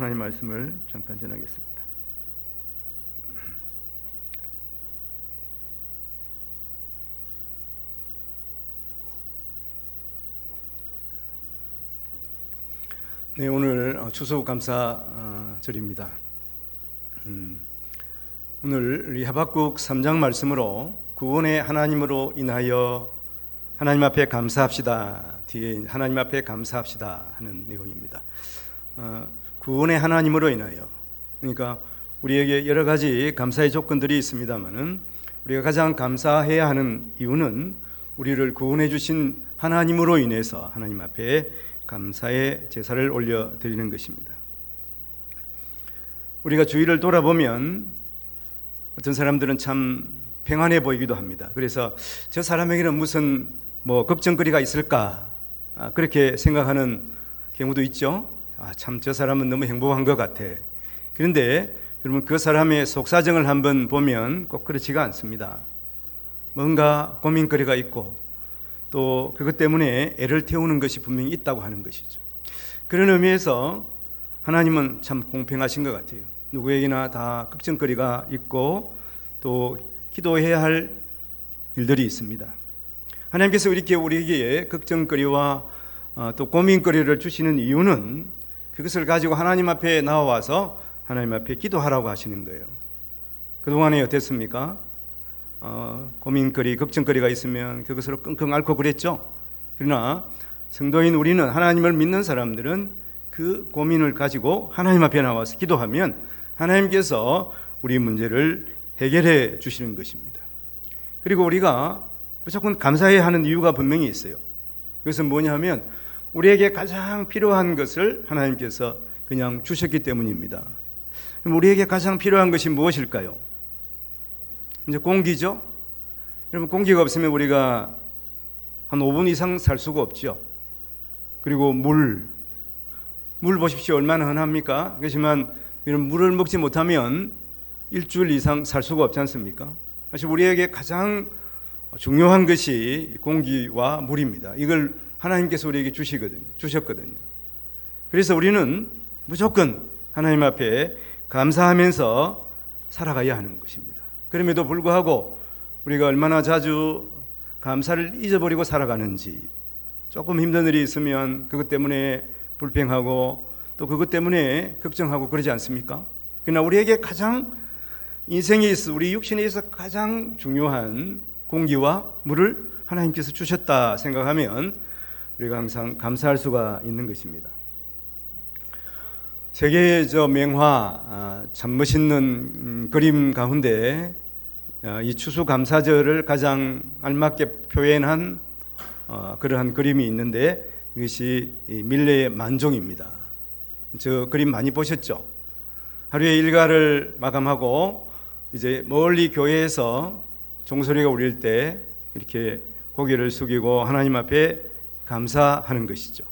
하나님 말씀을 잠깐 전하겠습니다. 네, 오늘 추수감사절입니다. 오늘 우리 하박국 3장 말씀으로 구원의 하나님으로 인하여 하나님 앞에 감사합시다. 뒤에 하나님 앞에 감사합시다 하는 내용입니다. 구원의 하나님으로 인하여, 그러니까 우리에게 여러 가지 감사의 조건들이 있습니다만은 우리가 가장 감사해야 하는 이유는 우리를 구원해 주신 하나님으로 인해서 하나님 앞에 감사의 제사를 올려드리는 것입니다. 우리가 주위를 돌아보면 어떤 사람들은 참 평안해 보이기도 합니다. 그래서 저 사람에게는 무슨 걱정거리가 있을까, 그렇게 생각하는 경우도 있죠. 참 저 사람은 너무 행복한 것 같아. 그런데 여러분, 그 사람의 속사정을 한번 보면 꼭 그렇지가 않습니다. 뭔가 고민거리가 있고 또 그것 때문에 애를 태우는 것이 분명히 있다고 하는 것이죠. 그런 의미에서 하나님은 참 공평하신 것 같아요. 누구에게나 다 걱정거리가 있고 또 기도해야 할 일들이 있습니다. 하나님께서 이렇게 우리에게 걱정거리와 또 고민거리를 주시는 이유는 그것을 가지고 하나님 앞에 나와서 하나님 앞에 기도하라고 하시는 거예요. 그동안에 어땠습니까? 고민거리, 걱정거리가 있으면 그것으로 끙끙 앓고 그랬죠. 그러나 성도인 우리는, 하나님을 믿는 사람들은 그 고민을 가지고 하나님 앞에 나와서 기도하면 하나님께서 우리 문제를 해결해 주시는 것입니다. 그리고 우리가 무조건 감사해야 하는 이유가 분명히 있어요. 그것은 뭐냐면 우리에게 가장 필요한 것을 하나님께서 그냥 주셨기 때문입니다. 그럼 우리에게 가장 필요한 것이 무엇일까요? 이제 공기죠. 여러분, 공기가 없으면 우리가 한 5분 이상 살 수가 없죠. 그리고 물 보십시오. 얼마나 흔합니까? 그렇지만 이런 물을 먹지 못하면 일주일 이상 살 수가 없지 않습니까? 사실 우리에게 가장 중요한 것이 공기와 물입니다. 이걸 하나님께서 우리에게 주셨거든요. 그래서 우리는 무조건 하나님 앞에 감사하면서 살아가야 하는 것입니다. 그럼에도 불구하고 우리가 얼마나 자주 감사를 잊어버리고 살아가는지, 조금 힘든 일이 있으면 그것 때문에 불평하고 또 그것 때문에 걱정하고 그러지 않습니까? 그러나 우리에게 가장 인생에 있어, 우리 육신에 있어 가장 중요한 공기와 물을 하나님께서 주셨다 생각하면 우리가 항상 감사할 수가 있는 것입니다. 세계의 명화, 참 멋있는 그림 가운데 이 추수감사절을 가장 알맞게 표현한 그러한 그림이 있는데 이것이 밀레의 만종입니다. 저 그림 많이 보셨죠? 하루의 일과를 마감하고 이제 멀리 교회에서 종소리가 울릴 때 이렇게 고개를 숙이고 하나님 앞에 감사하는 것이죠.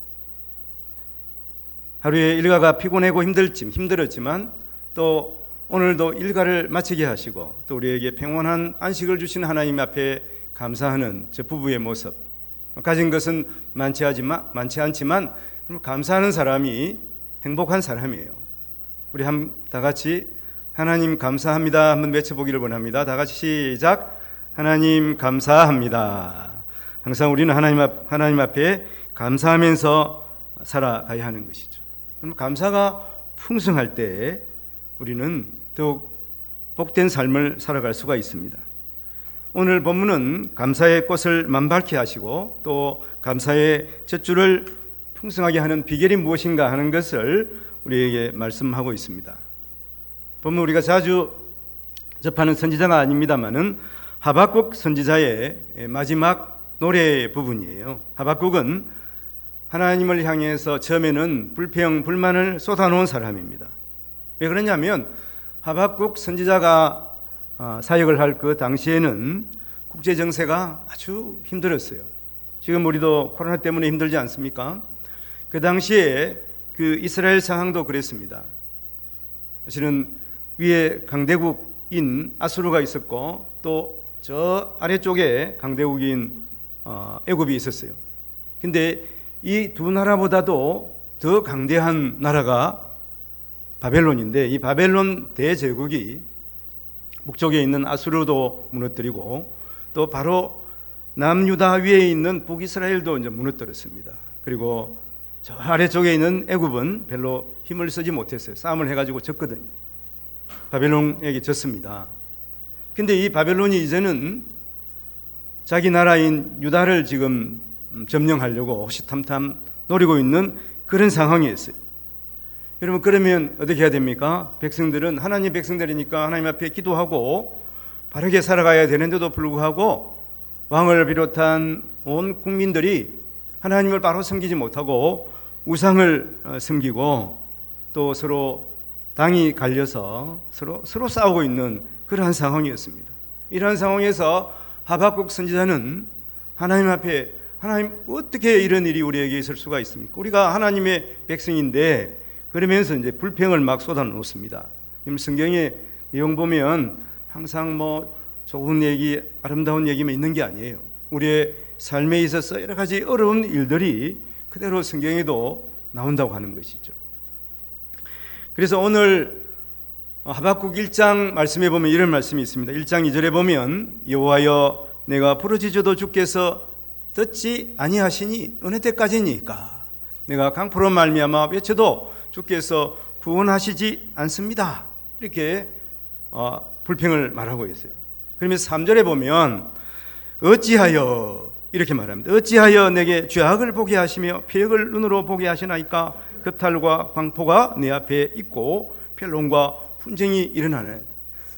하루의 일과가 피곤하고 힘들었지만 또 오늘도 일과를 마치게 하시고 또 우리에게 평온한 안식을 주신 하나님 앞에 감사하는 저 부부의 모습, 가진 것은 많지 않지만 감사하는 사람이 행복한 사람이에요. 우리 다 같이 하나님 감사합니다 한번 외쳐보기를 원합니다. 다 같이 시작. 하나님 감사합니다. 항상 우리는 하나님 앞에 감사하면서 살아가야 하는 것이죠. 감사가 풍성할 때 우리는 더욱 복된 삶을 살아갈 수가 있습니다. 오늘 본문은 감사의 꽃을 만발케 하시고 또 감사의 젖줄을 풍성하게 하는 비결이 무엇인가 하는 것을 우리에게 말씀하고 있습니다. 본문 우리가 자주 접하는 선지자가 아닙니다만은 하박국 선지자의 마지막 노래 부분이에요. 하박국은 하나님을 향해서 처음에는 불평, 불만을 쏟아놓은 사람입니다. 왜 그러냐면 하박국 선지자가 사역을 할 그 당시에는 국제 정세가 아주 힘들었어요. 지금 우리도 코로나 때문에 힘들지 않습니까? 그 당시에 그 이스라엘 상황도 그랬습니다. 사실은 위에 강대국인 아수르가 있었고 또 저 아래쪽에 강대국인 애굽이 있었어요. 근데 이 두 나라보다도 더 강대한 나라가 바벨론인데, 이 바벨론 대제국이 북쪽에 있는 아수르도 무너뜨리고 또 바로 남유다 위에 있는 북이스라엘도 이제 무너뜨렸습니다. 그리고 저 아래쪽에 있는 애굽은 별로 힘을 쓰지 못했어요. 싸움을 해가지고 졌거든요. 바벨론에게 졌습니다. 근데 이 바벨론이 이제는 자기 나라인 유다를 지금 점령하려고 호시탐탐 노리고 있는 그런 상황이었어요. 여러분, 그러면 어떻게 해야 됩니까? 백성들은 하나님 백성들이니까 하나님 앞에 기도하고 바르게 살아가야 되는데도 불구하고 왕을 비롯한 온 국민들이 하나님을 바로 섬기지 못하고 우상을 섬기고 또 서로 당이 갈려서 서로 싸우고 있는 그러한 상황이었습니다. 이러한 상황에서 하박국 선지자는 하나님 앞에, 하나님, 어떻게 이런 일이 우리에게 있을 수가 있습니까? 우리가 하나님의 백성인데, 그러면서 이제 불평을 막 쏟아놓습니다. 성경의 내용 보면 항상 뭐 좋은 얘기, 아름다운 얘기만 있는 게 아니에요. 우리의 삶에 있어서 여러 가지 어려운 일들이 그대로 성경에도 나온다고 하는 것이죠. 그래서 오늘 하박국 1장 말씀에 보면 이런 말씀이 있습니다. 1장 2절에 보면 여호와여 내가 부르짖어도 주께서 듣지 아니하시니 어느 때까지니까 내가 강포로 말미암아 외쳐도 주께서 구원하시지 않습니다. 이렇게 불평을 말하고 있어요. 그러면서 3절에 보면 어찌하여 이렇게 말합니다. 어찌하여 내게 죄악을 보게 하시며 패역을 눈으로 보게 하시나이까 겁탈과 광포가 내 앞에 있고 변론과 분쟁이 일어나네.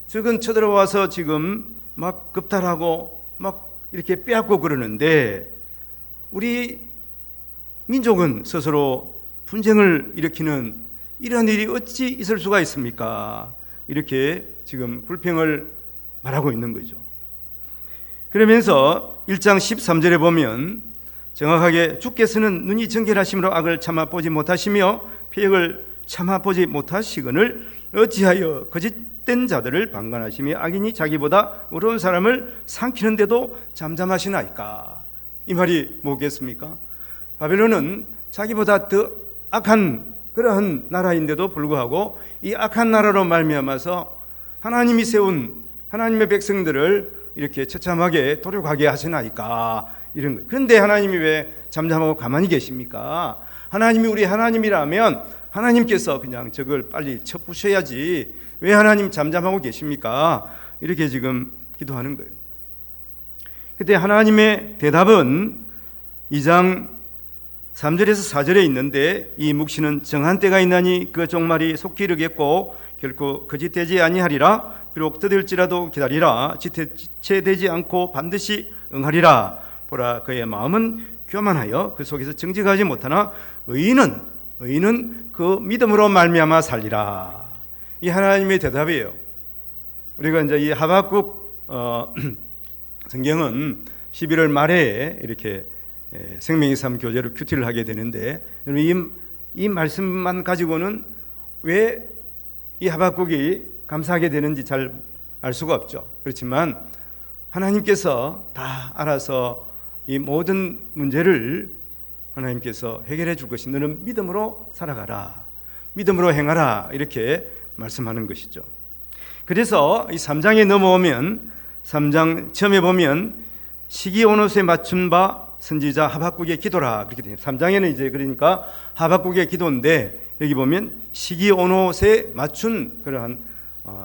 적은 쳐들어와서 지금 막 겁탈하고 막 이렇게 빼앗고 그러는데 우리 민족은 스스로 분쟁을 일으키는 이런 일이 어찌 있을 수가 있습니까? 이렇게 지금 불평을 말하고 있는 거죠. 그러면서 1장 13절에 보면 정확하게 주께서는 눈이 정결하심으로 악을 참아보지 못하시며 패역을 참아보지 못하시거늘 어찌하여 거짓된 자들을 방관하시며 악인이 자기보다 어려운 사람을 삼키는데도 잠잠하시나이까. 이 말이 뭐겠습니까? 바벨론은 자기보다 더 악한 그러한 나라인데도 불구하고 이 악한 나라로 말미암아서 하나님이 세운 하나님의 백성들을 이렇게 처참하게 도륙하게 하시나이까, 이런 거. 그런데 하나님이 왜 잠잠하고 가만히 계십니까? 하나님이 우리 하나님이라면 하나님께서 그냥 저걸 빨리 쳐부셔야지 왜 하나님 잠잠하고 계십니까? 이렇게 지금 기도하는 거예요. 그때 하나님의 대답은 2장 3절에서 4절에 있는데 이 묵시는 정한 때가 있나니 그 종말이 속히 이르겠고 결코 거짓되지 아니하리라. 비록 더딜지라도 기다리라. 지체되지 않고 반드시 응하리라. 보라 그의 마음은 교만하여 그 속에서 정직하지 못하나 의인은 그 믿음으로 말미암아 살리라. 이 하나님의 대답이에요. 우리가 이제 이 하박국 성경은 11월 말에 이렇게 생명의 삶 교재로 큐티를 하게 되는데 이 말씀만 가지고는 왜 이 하박국이 감사하게 되는지 잘 알 수가 없죠. 그렇지만 하나님께서 다 알아서 이 모든 문제를 하나님께서 해결해 줄 것이 너는 믿음으로 살아가라, 믿음으로 행하라, 이렇게 말씀하는 것이죠. 그래서 이 3장에 넘어오면 3장 처음에 보면 시기온옷에 맞춘 바 선지자 하박국의 기도라 그렇게 돼요. 3장에는 이제 그러니까 하박국의 기도인데 여기 보면 시기온옷에 맞춘 그러한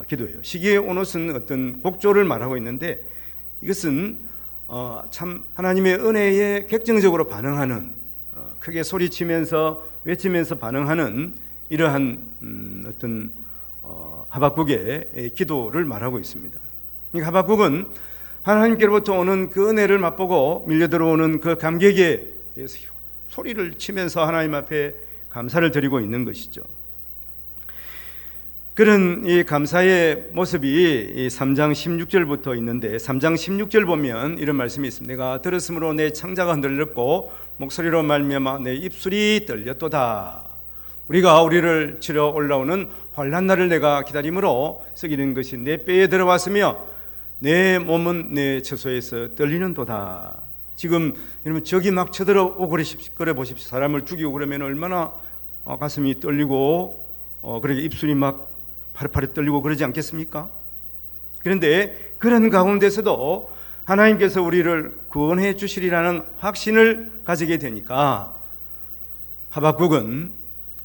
기도예요. 시기온옷은 어떤 곡조를 말하고 있는데 이것은 참 하나님의 은혜에 객정적으로 반응하는, 크게 소리치면서 외치면서 반응하는 이러한 어떤 하박국의 기도를 말하고 있습니다. 그러니까 하박국은 하나님께로부터 오는 그 은혜를 맛보고 밀려 들어오는 그 감격에 소리를 치면서 하나님 앞에 감사를 드리고 있는 것이죠. 그런 이 감사의 모습이 이 3장 16절부터 있는데 3장 16절 보면 이런 말씀이 있습니다. 내가 들었으므로 내 창자가 흔들렸고 목소리로 말미암아 내 입술이 떨렸도다. 우리를 치러 올라오는 환난 날을 내가 기다림으로 썩이는 것이 내 뼈에 들어왔으며 내 몸은 내 처소에서 떨리는도다. 지금 여러분 적이 막 쳐들어오고 그래 보십시오. 사람을 죽이고 그러면 얼마나 가슴이 떨리고 그렇게 입술이 막 파릇파릇 떨리고 그러지 않겠습니까? 그런데 그런 가운데서도 하나님께서 우리를 구원해 주시리라는 확신을 가지게 되니까 하박국은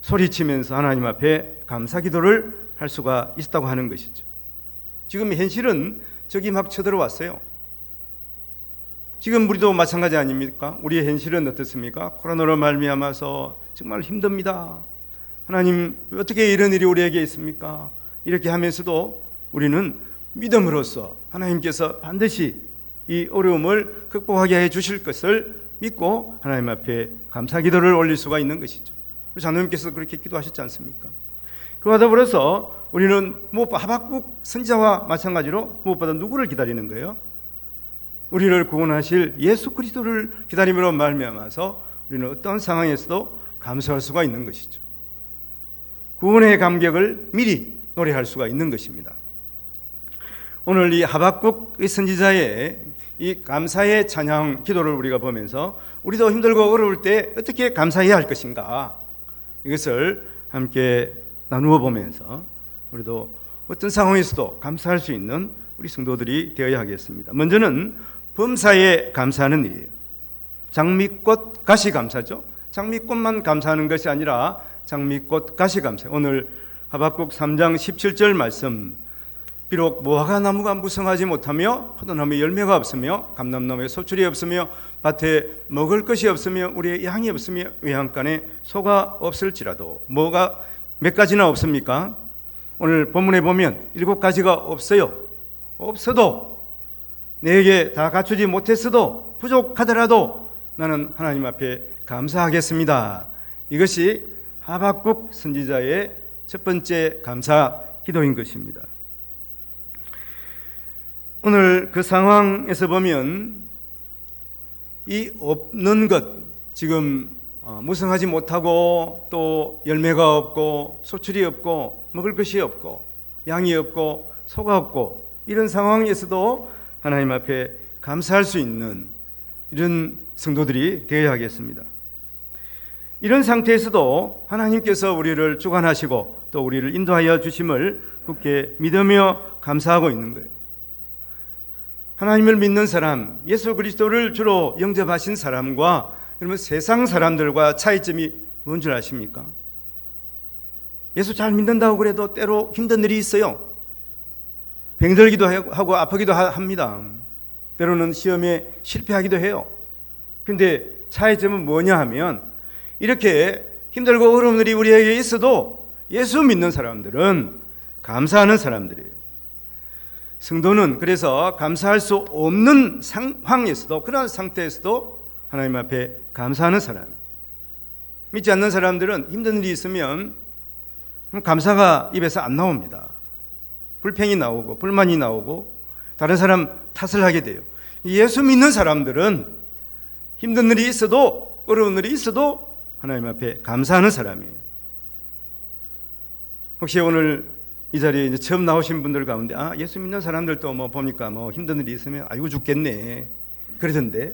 소리치면서 하나님 앞에 감사 기도를 할 수가 있다고 하는 것이죠. 지금 현실은 적이 막 쳐들어왔어요. 지금 우리도 마찬가지 아닙니까? 우리의 현실은 어떻습니까? 코로나로 말미암아서 정말 힘듭니다. 하나님, 어떻게 이런 일이 우리에게 있습니까? 이렇게 하면서도 우리는 믿음으로써 하나님께서 반드시 이 어려움을 극복하게 해 주실 것을 믿고 하나님 앞에 감사 기도를 올릴 수가 있는 것이죠. 장로님께서 그렇게 기도하셨지 않습니까? 그와 더불어서 우리는 무엇보다 하박국 선지자와 마찬가지로 무엇보다 누구를 기다리는 거예요? 우리를 구원하실 예수 그리스도를 기다림으로 말미암아서 우리는 어떤 상황에서도 감사할 수가 있는 것이죠. 구원의 감격을 미리 노래할 수가 있는 것입니다. 오늘 이 하박국의 선지자의 이 감사의 찬양 기도를 우리가 보면서 우리도 힘들고 어려울 때 어떻게 감사해야 할 것인가, 이것을 함께 나누어 보면서 우리도 어떤 상황에서도 감사할 수 있는 우리 성도들이 되어야 하겠습니다. 먼저는 범사에 감사하는 일이에요. 장미꽃 가시 감사죠. 장미꽃만 감사하는 것이 아니라 장미꽃 가시 감사. 오늘 하박국 3장 17절 말씀, 비록 무화과 나무가 무성하지 못하며 포도나무에 열매가 없으며 감람나무에 소출이 없으며 밭에 먹을 것이 없으며 우리의 양이 없으며 외양간에 소가 없을지라도, 뭐가 몇 가지나 없습니까? 오늘 본문에 보면 7가지가 없어요. 없어도, 내게 다 갖추지 못했어도, 부족하더라도 나는 하나님 앞에 감사하겠습니다. 이것이 하박국 선지자의 첫 번째 감사 기도인 것입니다. 오늘 그 상황에서 보면 이 없는 것, 지금 무성하지 못하고 또 열매가 없고 소출이 없고 먹을 것이 없고 양이 없고 소가 없고 이런 상황에서도 하나님 앞에 감사할 수 있는 이런 성도들이 되어야 하겠습니다. 이런 상태에서도 하나님께서 우리를 주관하시고 또 우리를 인도하여 주심을 굳게 믿으며 감사하고 있는 거예요. 하나님을 믿는 사람, 예수 그리스도를 주로 영접하신 사람과 그러면 세상 사람들과 차이점이 뭔 줄 아십니까? 예수 잘 믿는다고 그래도 때로 힘든 일이 있어요. 병들기도 하고 아프기도 합니다. 때로는 시험에 실패하기도 해요. 그런데 차이점은 뭐냐 하면, 이렇게 힘들고 어려운 일이 우리에게 있어도 예수 믿는 사람들은 감사하는 사람들이에요. 성도는 그래서 감사할 수 없는 상황에서도, 그런 상태에서도 하나님 앞에 감사하는 사람. 믿지 않는 사람들은 힘든 일이 있으면 감사가 입에서 안 나옵니다. 불평이 나오고 불만이 나오고 다른 사람 탓을 하게 돼요. 예수 믿는 사람들은 힘든 일이 있어도, 어려운 일이 있어도 하나님 앞에 감사하는 사람이에요. 혹시 오늘 이 자리에 이제 처음 나오신 분들 가운데, 예수 믿는 사람들도 뭐 보니까 뭐 힘든 일이 있으면 아이고 죽겠네 그러던데,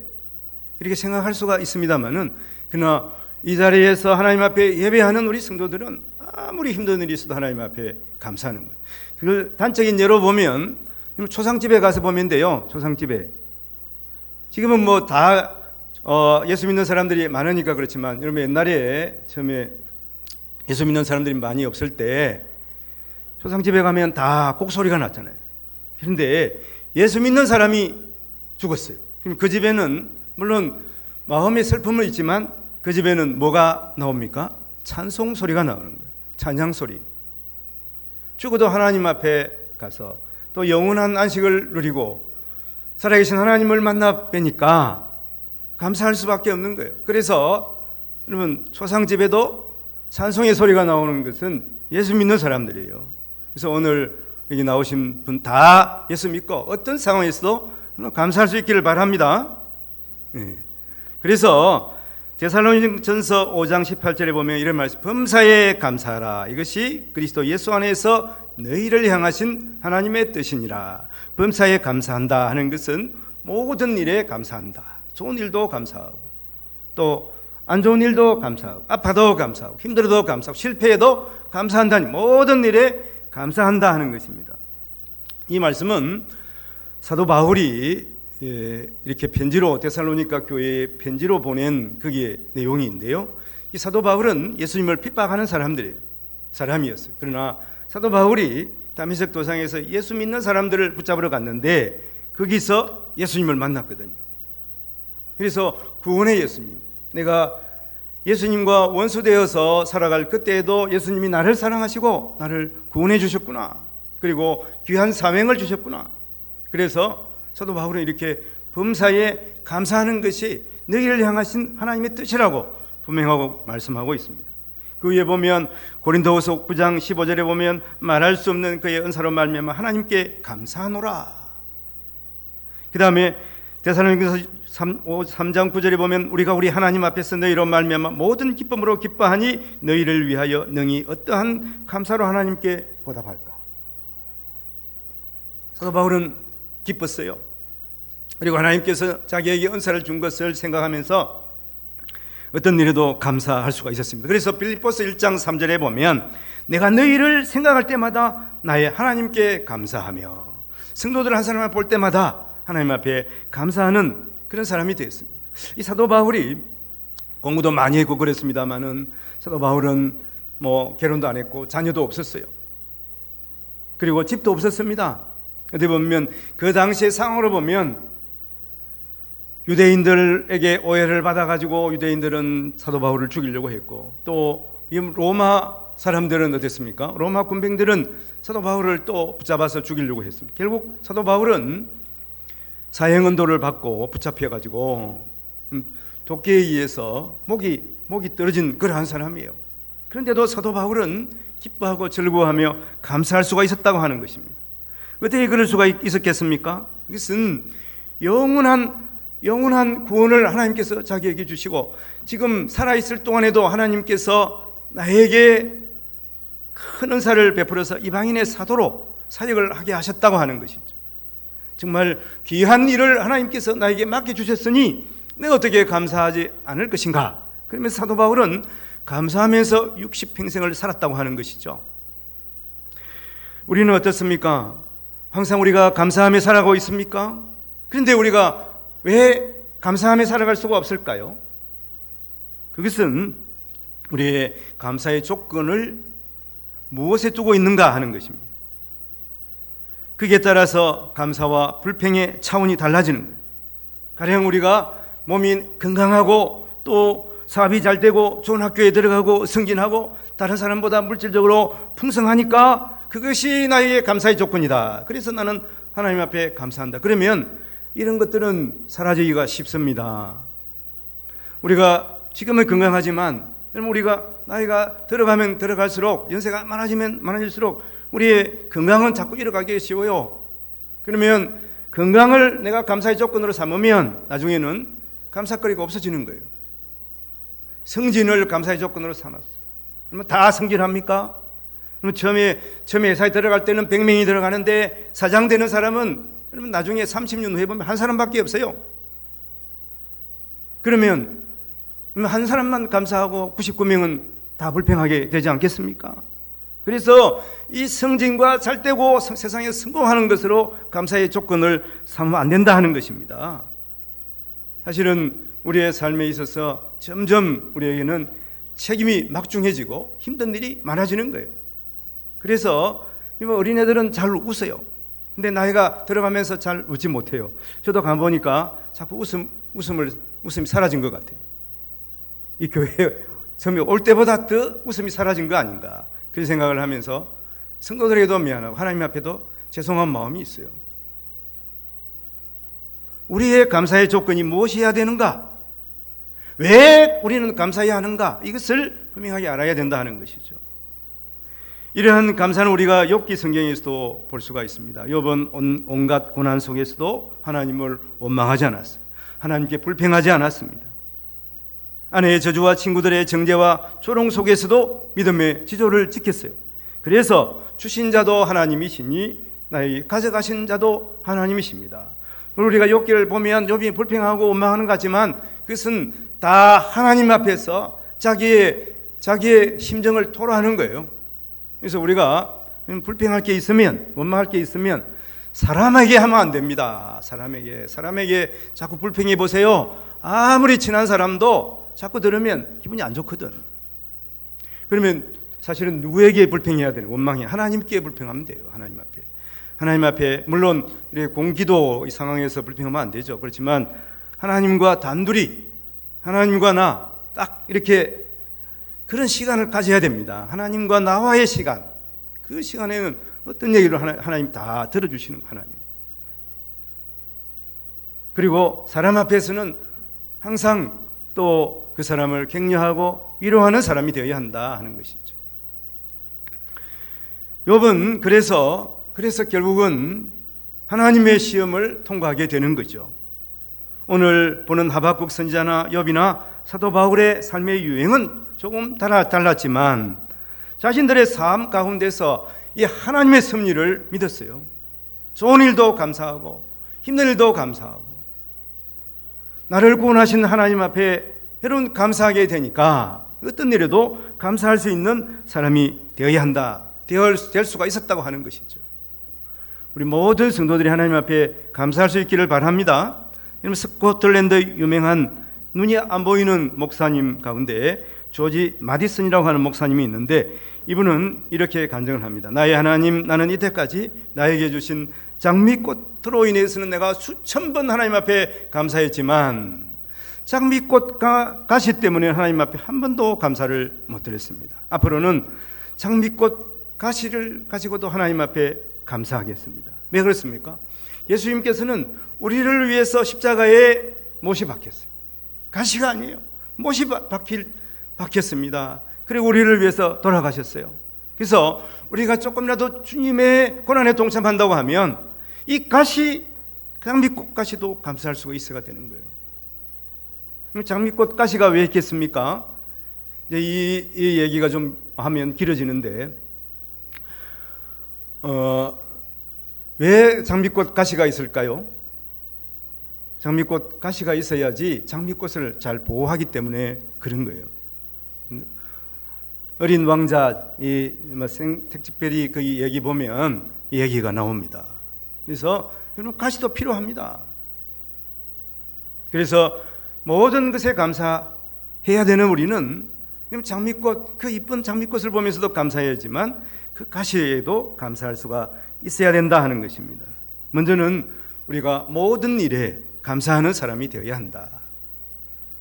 이렇게 생각할 수가 있습니다만은, 그러나 이 자리에서 하나님 앞에 예배하는 우리 성도들은 아무리 힘든 일이 있어도 하나님 앞에 감사하는 거예요. 그걸 단적인 예로 보면 초상집에 가서 보면 돼요. 초상집에 지금은 뭐 다 예수 믿는 사람들이 많으니까 그렇지만, 여러분 옛날에 처음에 예수 믿는 사람들이 많이 없을 때 초상집에 가면 다 곡소리가 났잖아요. 그런데 예수 믿는 사람이 죽었어요. 그럼 그 집에는 물론 마음의 슬픔은 있지만 그 집에는 뭐가 나옵니까? 찬송 소리가 나오는 거예요. 찬양 소리. 죽어도 하나님 앞에 가서 또 영원한 안식을 누리고 살아계신 하나님을 만나 뵈니까 감사할 수밖에 없는 거예요. 그래서 여러분 초상집에도 찬송의 소리가 나오는 것은 예수 믿는 사람들이에요. 그래서 오늘 여기 나오신 분 다 예수 믿고 어떤 상황에서도 감사할 수 있기를 바랍니다. 그래서 데살로니가전서 5장 18절에 보면 이런 말씀, 범사에 감사하라. 이것이 그리스도 예수 안에서 너희를 향하신 하나님의 뜻이니라. 범사에 감사한다 하는 것은 모든 일에 감사한다. 좋은 일도 감사하고 또 안 좋은 일도 감사하고, 아파도 감사하고, 힘들어도 감사하고, 실패해도 감사한다니, 모든 일에 감사한다 하는 것입니다. 이 말씀은 사도 바울이 이렇게 편지로, 데살로니가 교회에 편지로 보낸 거기에 내용인데요, 이 사도 바울은 예수님을 핍박하는 사람이었어요. 그러나 사도 바울이 다메섹 도상에서 예수 믿는 사람들을 붙잡으러 갔는데 거기서 예수님을 만났거든요. 그래서 구원의 예수님, 내가 예수님과 원수되어서 살아갈 그때에도 예수님이 나를 사랑하시고 나를 구원해 주셨구나, 그리고 귀한 사명을 주셨구나. 그래서 사도 바울은 이렇게 범사에 감사하는 것이 너희를 향하신 하나님의 뜻이라고 분명하고 말씀하고 있습니다. 그 위에 보면 고린도후서 9장 15절에 보면 말할 수 없는 그의 은사로 말미암아 하나님께 감사하노라. 그 다음에 데살로니가서 3장 9절에 보면 우리가 우리 하나님 앞에서 너희로 말미암아 모든 기쁨으로 기뻐하니 너희를 위하여 능히 어떠한 감사로 하나님께 보답할까. 사도 바울은 기뻤어요. 그리고 하나님께서 자기에게 은사를 준 것을 생각하면서 어떤 일에도 감사할 수가 있었습니다. 그래서 빌립보서 1장 3절에 보면 내가 너희를 생각할 때마다 나의 하나님께 감사하며, 성도들 한 사람을 볼 때마다 하나님 앞에 감사하는 그런 사람이 되었습니다. 이 사도 바울이 공부도 많이 했고 그랬습니다만은 사도 바울은 결혼도 안 했고 자녀도 없었어요. 그리고 집도 없었습니다. 어디 보면 그 당시의 상황으로 보면 유대인들에게 오해를 받아가지고 유대인들은 사도 바울을 죽이려고 했고, 또 로마 사람들은 어땠습니까? 로마 군병들은 사도 바울을 또 붙잡아서 죽이려고 했습니다. 결국 사도 바울은 사형언도를 받고 붙잡혀가지고 도끼에 의해서 목이 떨어진 그러한 사람이에요. 그런데도 사도 바울은 기뻐하고 즐거워하며 감사할 수가 있었다고 하는 것입니다. 어떻게 그럴 수가 있었겠습니까? 이것은 영원한 구원을 하나님께서 자기에게 주시고, 지금 살아있을 동안에도 하나님께서 나에게 큰 은사를 베풀어서 이방인의 사도로 사역을 하게 하셨다고 하는 것이죠. 정말 귀한 일을 하나님께서 나에게 맡겨주셨으니 내가 어떻게 감사하지 않을 것인가. 그러면서 사도 바울은 감사하면서 60평생을 살았다고 하는 것이죠. 우리는 어떻습니까? 항상 우리가 감사하며 살아가고 있습니까? 그런데 우리가 왜 감사하며 살아갈 수가 없을까요? 그것은 우리의 감사의 조건을 무엇에 두고 있는가 하는 것입니다. 거기에 따라서 감사와 불평의 차원이 달라지는 거예요. 가령 우리가 몸이 건강하고 또 사업이 잘 되고 좋은 학교에 들어가고 승진하고 다른 사람보다 물질적으로 풍성하니까 그것이 나에게 감사의 조건이다. 그래서 나는 하나님 앞에 감사한다. 그러면 이런 것들은 사라지기가 쉽습니다. 우리가 지금은 건강하지만 우리가 나이가 들어가면 들어갈수록, 연세가 많아지면 많아질수록 우리의 건강은 자꾸 잃어가기 쉬워요. 그러면 건강을 내가 감사의 조건으로 삼으면 나중에는 감사거리가 없어지는 거예요. 승진을 감사의 조건으로 삼았어요. 그러면 다 승진합니까? 그러면 처음에 회사에 들어갈 때는 100명이 들어가는데 사장 되는 사람은 그러면 나중에 30년 후에 보면 한 사람밖에 없어요. 그러면 한 사람만 감사하고 99명은 다 불평하게 되지 않겠습니까? 그래서 이 승진과 잘되고 세상에 성공하는 것으로 감사의 조건을 삼으면 안 된다 하는 것입니다. 사실은 우리의 삶에 있어서 점점 우리에게는 책임이 막중해지고 힘든 일이 많아지는 거예요. 그래서 어린애들은 잘 웃어요. 근데 나이가 들어가면서 잘 웃지 못해요. 저도 가보니까 자꾸 웃음이 사라진 것 같아요. 이 교회에 처음에 올 때보다 더 웃음이 사라진 거 아닌가, 그런 생각을 하면서 성도들에게도 미안하고 하나님 앞에도 죄송한 마음이 있어요. 우리의 감사의 조건이 무엇이어야 되는가? 왜 우리는 감사해야 하는가? 이것을 분명하게 알아야 된다 하는 것이죠. 이러한 감사는 우리가 욥기 성경에서도 볼 수가 있습니다. 욥은 온갖 고난 속에서도 하나님을 원망하지 않았어요. 하나님께 불평하지 않았습니다. 아내의 저주와 친구들의 정죄와 조롱 속에서도 믿음의 지조를 지켰어요. 그래서 주신 자도 하나님이시니 나에게 가져가신 자도 하나님이십니다. 우리가 욥기를 보면 욥이 불평하고 원망하는 것 같지만 그것은 다 하나님 앞에서 자기의 심정을 토로하는 거예요. 그래서 우리가 불평할 게 있으면, 원망할 게 있으면 사람에게 하면 안 됩니다. 사람에게 자꾸 불평해 보세요. 아무리 친한 사람도 자꾸 들으면 기분이 안 좋거든. 그러면 사실은 누구에게 불평해야 되는, 원망해? 하나님께 불평하면 돼요. 하나님 앞에 물론 공기도 이 상황에서 불평하면 안 되죠. 그렇지만 하나님과 단둘이, 하나님과 나 딱 이렇게 그런 시간을 가져야 됩니다. 하나님과 나와의 시간. 그 시간에는 어떤 얘기를 하나님 다 들어주시는 하나님. 그리고 사람 앞에서는 항상 또 그 사람을 격려하고 위로하는 사람이 되어야 한다 하는 것이죠. 욥은 그래서 결국은 하나님의 시험을 통과하게 되는 거죠. 오늘 보는 하박국 선지자나 욥이나 사도 바울의 삶의 유행은 조금 달랐지만 자신들의 삶 가운데서 이 하나님의 섭리를 믿었어요. 좋은 일도 감사하고 힘든 일도 감사하고 나를 구원하신 하나님 앞에 여러분 감사하게 되니까 어떤 일에도 감사할 수 있는 사람이 되어야 한다, 될 수가 있었다고 하는 것이죠. 우리 모든 성도들이 하나님 앞에 감사할 수 있기를 바랍니다. 스코틀랜드 유명한 눈이 안 보이는 목사님 가운데 조지 마디슨이라고 하는 목사님이 있는데 이분은 이렇게 간증을 합니다. 나의 하나님, 나는 이때까지 나에게 주신 장미꽃으로 인해서는 내가 수천 번 하나님 앞에 감사했지만 장미꽃 가시 때문에 하나님 앞에 한 번도 감사를 못 드렸습니다. 앞으로는 장미꽃 가시를 가지고도 하나님 앞에 감사하겠습니다. 왜 그렇습니까? 예수님께서는 우리를 위해서 십자가에 못이 박혔어요. 가시가 아니에요. 못이 박혔습니다. 그리고 우리를 위해서 돌아가셨어요. 그래서 우리가 조금이라도 주님의 고난에 동참한다고 하면 이 가시, 장미꽃 가시도 감사할 수가 있어야 되는 거예요. 장미꽃 가시가 왜 있겠습니까? 이제 이 얘기가 좀 하면 길어지는데 왜 장미꽃 가시가 있을까요? 장미꽃 가시가 있어야지 장미꽃을 잘 보호하기 때문에 그런 거예요. 어린 왕자 이 택지베리 그 얘기 보면 이 얘기가 나옵니다. 그래서 여러분 가시도 필요합니다. 그래서 모든 것에 감사해야 되는 우리는 장미꽃, 그 이쁜 장미꽃을 보면서도 감사해야지만 그 가시에도 감사할 수가 있어야 된다 하는 것입니다. 먼저는 우리가 모든 일에 감사하는 사람이 되어야 한다.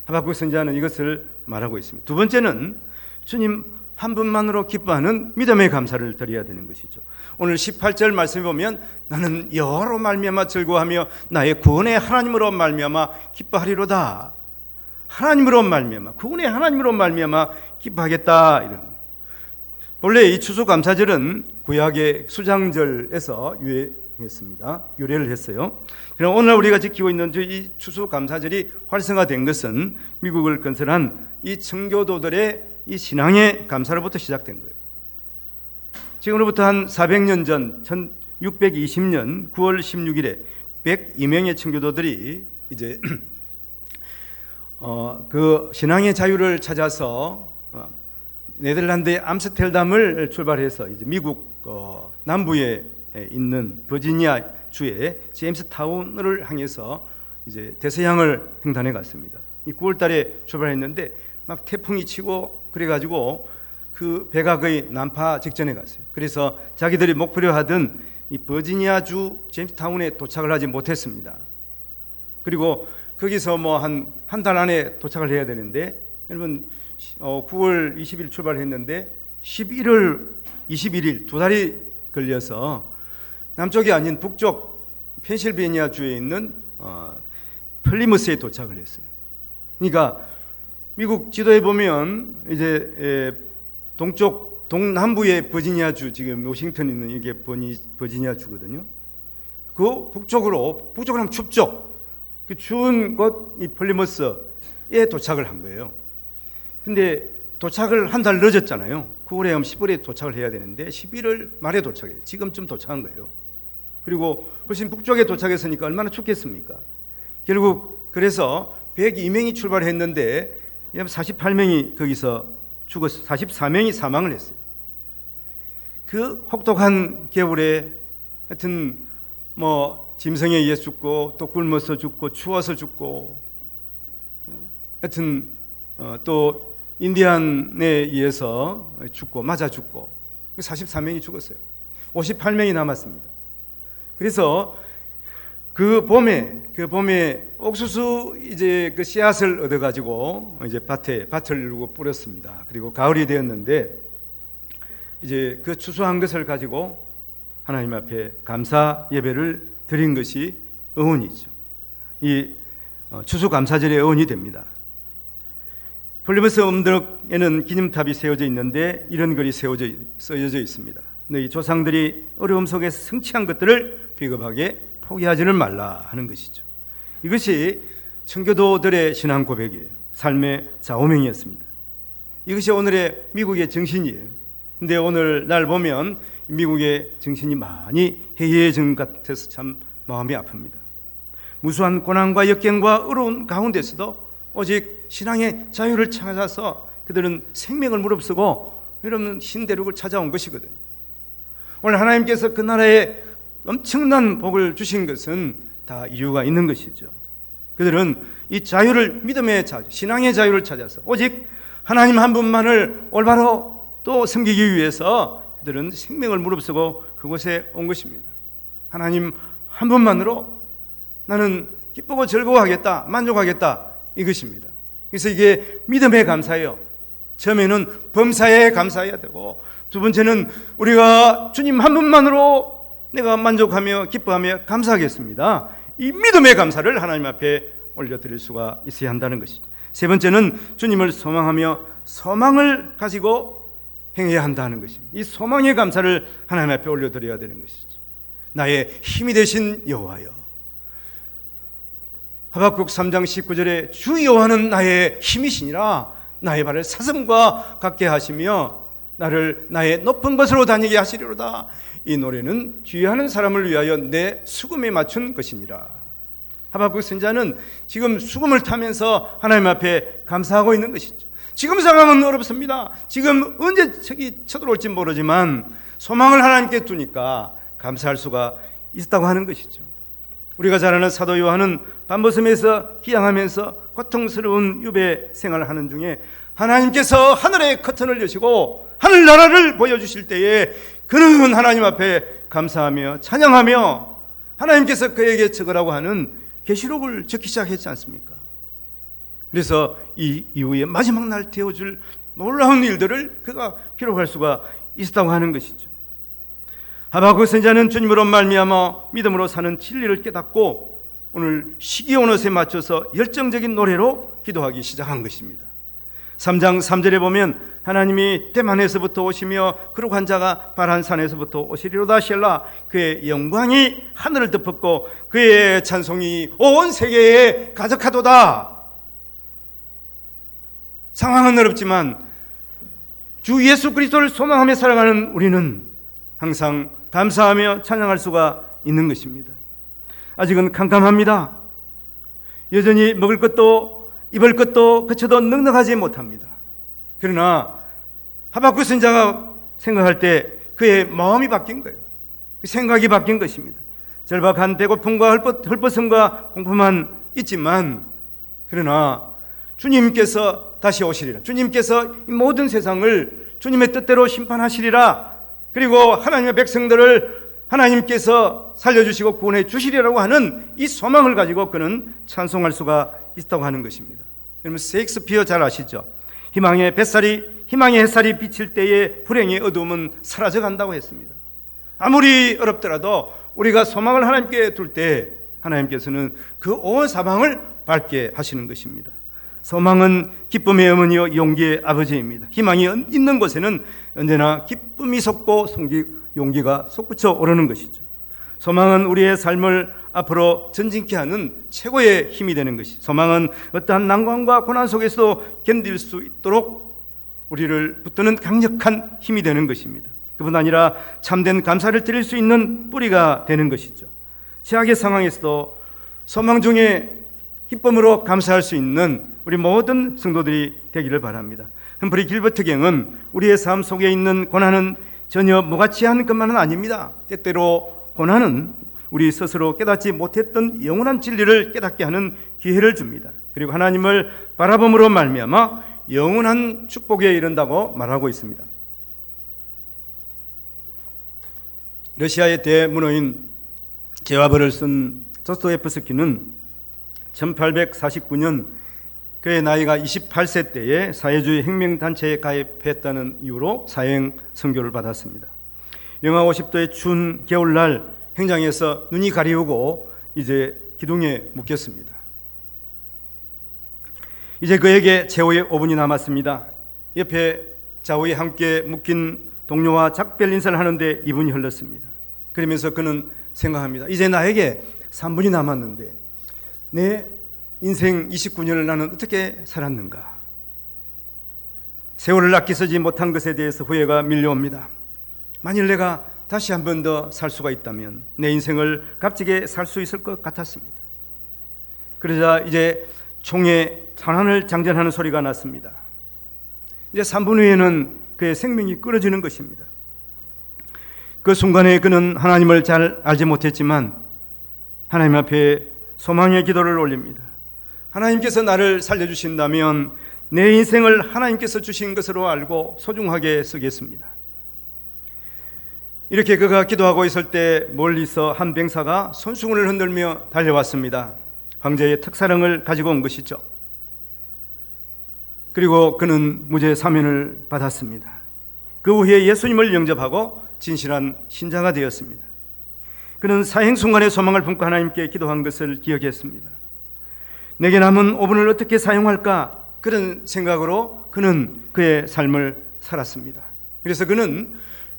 하박국 선지자는 이것을 말하고 있습니다. 두 번째는 주님 한 분만으로 기뻐하는 믿음의 감사를 드려야 되는 것이죠. 오늘 18절 말씀에 보면 나는 여호와로 말미암아 즐거워하며 나의 구원의 하나님으로 말미암아 기뻐하리로다. 하나님으로 말미암아, 구원의 하나님으로 말미암아 기뻐하겠다 이런. 본래 이 추수감사절은 구약의 수장절에서 유래를 했어요. 그럼 오늘 우리가 지키고 있는 이 추수감사절이 활성화된 것은 미국을 건설한 이 청교도들의 이 신앙의 감사로부터 시작된 거예요. 지금으로부터 한 400년 전 1620년 9월 16일에 102명의 청교도들이 이제 그 신앙의 자유를 찾아서 네덜란드의 암스테르담을 출발해서 이제 미국 남부에 있는 버지니아 주의 제임스 타운을 향해서 이제 대서양을 횡단해 갔습니다. 이 9월 달에 출발했는데 막 태풍이 치고 그래가지고 그 배가 거의 난파 직전에 갔어요. 그래서 자기들이 목표로 하던 이 버지니아 주 제임스 타운에 도착을 하지 못했습니다. 그리고 거기서 뭐 한 달 안에 도착을 해야 되는데 여러분 9월 20일 출발했는데 11월 21일 두 달이 걸려서 남쪽이 아닌 북쪽 펜실베니아 주에 있는 플리머스에 도착을 했어요. 그러니까 미국 지도에 보면 이제 동남부의 버지니아 주, 지금 워싱턴 있는 이게 버지니아 주거든요. 그 북쪽으로 하면 춥죠. 그 추운 곳 이 플리머스에 도착을 한 거예요. 근데 도착을 한 달 늦었잖아요. 9월에 하면 10월에 도착을 해야 되는데 11월 말에 도착해요. 지금쯤 도착한 거예요. 그리고 훨씬 북쪽에 도착했으니까 얼마나 춥겠습니까? 결국 그래서 102명이 출발했는데 48명이 거기서 죽었어요. 44명이 사망을 했어요. 그 혹독한 겨울에 하여튼 짐승에 의해 죽고 또 굶어서 죽고 추워서 죽고 하여튼 또 인디안에 의해서 죽고 맞아 죽고 44명이 죽었어요. 58명이 남았습니다. 그래서 그 봄에 옥수수 이제 그 씨앗을 얻어 가지고 이제 밭을 뿌렸습니다. 그리고 가을이 되었는데 이제 그 추수한 것을 가지고 하나님 앞에 감사 예배를 드린 것이 어원이죠. 이 추수감사절의 어원이 됩니다. 플리머스 언덕에는 기념탑이 세워져 있는데 이런 글이 쓰여져 있습니다. 너희 조상들이 어려움 속에서 성취한 것들을 비겁하게 포기하지는 말라 하는 것이죠. 이것이 청교도들의 신앙 고백이에요. 삶의 좌우명이었습니다. 이것이 오늘의 미국의 정신이에요. 근데 오늘 날 보면 미국의 정신이 많이 해이해진 것 같아서 참 마음이 아픕니다. 무수한 고난과 역경과 어려운 가운데서도 오직 신앙의 자유를 찾아서 그들은 생명을 무릅쓰고 이런 신대륙을 찾아온 것이거든요. 오늘 하나님께서 그 나라에 엄청난 복을 주신 것은 다 이유가 있는 것이죠. 그들은 이 자유를, 믿음의 자유, 신앙의 자유를 찾아서 오직 하나님 한 분만을 올바로 또 섬기기 위해서 그들은 생명을 무릅쓰고 그곳에 온 것입니다. 하나님 한 분만으로 나는 기쁘고 즐거워하겠다, 만족하겠다, 이것입니다. 그래서 이게 믿음의 감사예요. 처음에는 범사에 감사해야 되고, 두 번째는 우리가 주님 한 분만으로 내가 만족하며 기뻐하며 감사하겠습니다. 이 믿음의 감사를 하나님 앞에 올려드릴 수가 있어야 한다는 것이죠. 세 번째는 주님을 소망하며 소망을 가지고 행해야 한다는 것입니다. 이 소망의 감사를 하나님 앞에 올려드려야 되는 것이죠. 나의 힘이 되신 여호와여, 하박국 3장 19절에 주 여호와는 나의 힘이시니라, 나의 발을 사슴과 같게 하시며 나를 나의 높은 곳으로 다니게 하시리로다. 이 노래는 주의하는 사람을 위하여 내 수금에 맞춘 것이니라. 하박국 선지자는 지금 수금을 타면서 하나님 앞에 감사하고 있는 것이죠. 지금 상황은 어렵습니다. 지금 언제 적이 쳐들어올지 모르지만 소망을 하나님께 두니까 감사할 수가 있다고 하는 것이죠. 우리가 잘 아는 사도 요한은 밤버슴에서 기양하면서 고통스러운 유배 생활을 하는 중에 하나님께서 하늘의 커튼을 여시고 하늘나라를 보여주실 때에 그는 하나님 앞에 감사하며 찬양하며 하나님께서 그에게 적으라고 하는 계시록을 적기 시작했지 않습니까? 그래서 이 이후에 마지막 날 되어줄 놀라운 일들을 그가 기록할 수가 있었다고 하는 것이죠. 하박국 선지자는 주님으로 말미암아 믿음으로 사는 진리를 깨닫고 오늘 시기온옷에 맞춰서 열정적인 노래로 기도하기 시작한 것입니다. 3장 3절에 보면 하나님이 대만에서부터 오시며 거룩한 자가 바란 산에서부터 오시리로다 셀라, 그의 영광이 하늘을 덮었고 그의 찬송이 온 세계에 가득하도다. 상황은 어렵지만 주 예수 그리스도를 소망하며 살아가는 우리는 항상 감사하며 찬양할 수가 있는 것입니다. 아직은 캄캄합니다. 여전히 먹을 것도 입을 것도 그쳐도 넉넉하지 못합니다. 그러나 하박국 선지자가 생각할 때 그의 마음이 바뀐 거예요. 그 생각이 바뀐 것입니다. 절박한 배고픔과 헐벗음과 공포만 있지만 그러나 주님께서 다시 오시리라, 주님께서 이 모든 세상을 주님의 뜻대로 심판하시리라, 그리고 하나님의 백성들을 하나님께서 살려주시고 구원해 주시리라고 하는 이 소망을 가지고 그는 찬송할 수가 있다고 하는 것입니다. 여러분 셰익스피어 잘 아시죠? 희망의 햇살이 비칠 때에 불행의 어두움은 사라져 간다고 했습니다. 아무리 어렵더라도 우리가 소망을 하나님께 둘 때 하나님께서는 그 온 사방을 밝게 하시는 것입니다. 소망은 기쁨의 어머니요 용기의 아버지입니다. 희망이 있는 곳에는 언제나 기쁨이 솟고 용기가 솟구쳐 오르는 것이죠. 소망은 우리의 삶을 앞으로 전진케 하는 최고의 힘이 되는 것이, 소망은 어떠한 난관과 고난 속에서도 견딜 수 있도록 우리를 붙드는 강력한 힘이 되는 것입니다. 그뿐 아니라 참된 감사를 드릴 수 있는 뿌리가 되는 것이죠. 최악의 상황에서도 소망 중에 기쁨으로 감사할 수 있는 우리 모든 성도들이 되기를 바랍니다. 흠프리 길버트 경은 우리의 삶 속에 있는 고난은 전혀 무가치한 것만은 아닙니다. 때때로 고난은 우리 스스로 깨닫지 못했던 영원한 진리를 깨닫게 하는 기회를 줍니다. 그리고 하나님을 바라봄으로 말미암아 영원한 축복에 이른다고 말하고 있습니다. 러시아의 대문호인 제와벌을 쓴 도스토옙스키는 1849년 그의 나이가 28세 때에 사회주의 혁명단체에 가입했다는 이유로 사형 선고를 받았습니다. 영하 50도의 추운 겨울날 행장에서 눈이 가리우고 이제 기둥에 묶였습니다. 이제 그에게 최후의 5분이 남았습니다. 옆에 좌우에 함께 묶인 동료와 작별 인사를 하는데 2분이 흘렀습니다. 그러면서 그는 생각합니다. 이제 나에게 3분이 남았는데 내 인생 29년을 나는 어떻게 살았는가? 세월을 아끼 쓰지 못한 것에 대해서 후회가 밀려옵니다. 만일 내가 다시 한 번 더 살 수가 있다면 내 인생을 값지게 살 수 있을 것 같았습니다. 그러자 이제 총에 탄환을 장전하는 소리가 났습니다. 이제 3분 후에는 그의 생명이 끊어지는 것입니다. 그 순간에 그는 하나님을 잘 알지 못했지만 하나님 앞에 소망의 기도를 올립니다. 하나님께서 나를 살려주신다면 내 인생을 하나님께서 주신 것으로 알고 소중하게 쓰겠습니다. 이렇게 그가 기도하고 있을 때 멀리서 한 병사가 손수건을 흔들며 달려왔습니다. 황제의 특사령을 가지고 온 것이죠. 그리고 그는 무죄 사면을 받았습니다. 그 후에 예수님을 영접하고 진실한 신자가 되었습니다. 그는 사형 순간의 소망을 품고 하나님께 기도한 것을 기억했습니다. 내게 남은 5분을 어떻게 사용할까? 그런 생각으로 그는 그의 삶을 살았습니다. 그래서 그는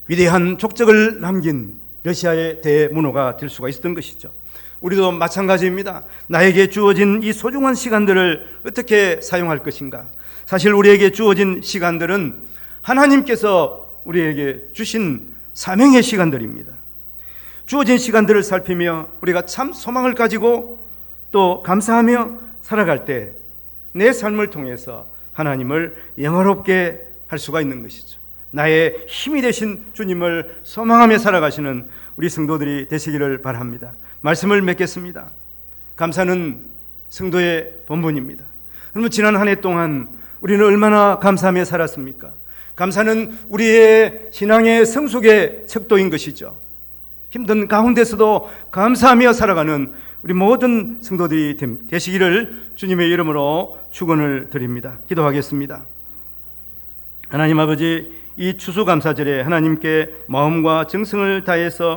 위대한 족적을 남긴 러시아의 대문호가 될 수가 있었던 것이죠. 우리도 마찬가지입니다. 나에게 주어진 이 소중한 시간들을 어떻게 사용할 것인가? 사실 우리에게 주어진 시간들은 하나님께서 우리에게 주신 사명의 시간들입니다. 주어진 시간들을 살피며 우리가 참 소망을 가지고 또 감사하며 살아갈 때 내 삶을 통해서 하나님을 영화롭게 할 수가 있는 것이죠. 나의 힘이 되신 주님을 소망하며 살아가시는 우리 성도들이 되시기를 바랍니다. 말씀을 맺겠습니다. 감사는 성도의 본분입니다. 그러면 지난 한 해 동안 우리는 얼마나 감사하며 살았습니까? 감사는 우리의 신앙의 성숙의 척도인 것이죠. 힘든 가운데서도 감사하며 살아가는 우리 모든 성도들이 되시기를 주님의 이름으로 축원을 드립니다. 기도하겠습니다. 하나님 아버지, 이 추수감사절에 하나님께 마음과 정성을 다해서